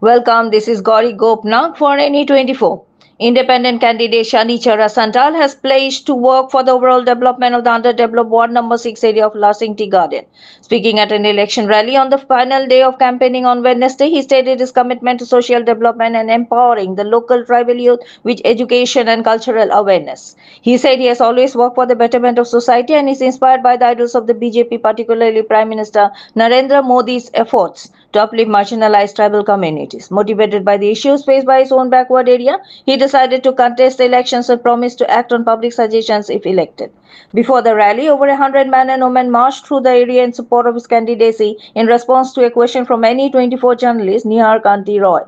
Welcome, this is Gauri Gopnath for NE24. Independent candidate Shanichara Santal has pledged to work for the overall development of the underdeveloped Ward number 6 area of Lasing Tea Garden. Speaking at an election rally on the final day of campaigning on Wednesday, he stated his commitment to social development and empowering the local tribal youth with education and cultural awareness. He said he has always worked for the betterment of society and is inspired by the ideals of the BJP, particularly Prime Minister Narendra Modi's efforts to uplift marginalized tribal communities. Motivated by the issues faced by his own backward area, he decided to contest the elections and promised to act on public suggestions if elected. Before the rally, over 100 men and women marched through the area in support of his candidacy in response to a question from NE24 journalist Nihar Kanti Roy.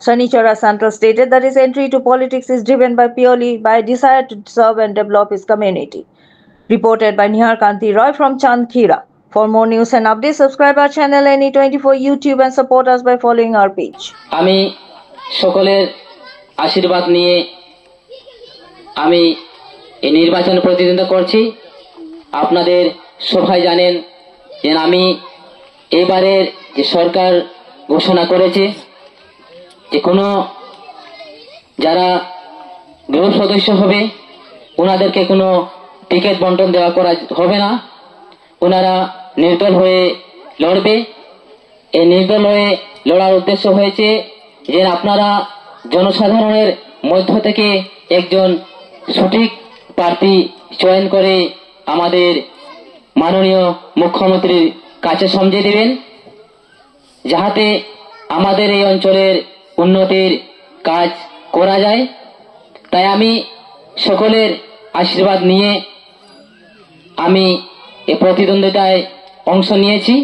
Shanichara Santal stated that his entry to politics is driven purely by a desire to serve and develop his community. Reported by Nihar Kanti Roy from Chandkhira. For more news and updates, subscribe our channel NE24 YouTube and support us by following our page. আমি সকলের আশীর্বাদ নিয়ে আমি এই নির্বাচনে প্রতিদ্বন্দ্বিতা করছি। আপনাদের সবাই জানেন যে আমি এবারের যে সরকার ঘোষণা করেছে যে কোনো যারা গ্রুপ সদস্য হবে ওনাদেরকে কোনো টিকিট বণ্টন দেওয়া করা হবে না। ওনারা নির্দল হয়ে লড়বে। এই নির্দল হয়ে লড়ার উদ্দেশ্য হয়েছে যে আপনারা জনসাধারণের মধ্য থেকে একজন সঠিক প্রার্থী চয়ন করে আমাদের মাননীয় মুখ্যমন্ত্রীর কাছে সমঝে দিবেন, যাতে আমাদের এই অঞ্চলের উন্নতির কাজ করা যায়। তাই আমি সকলের আশীর্বাদ নিয়ে আমি এই প্রতিদ্বন্দ্বিতায় অংশ নিয়েছি।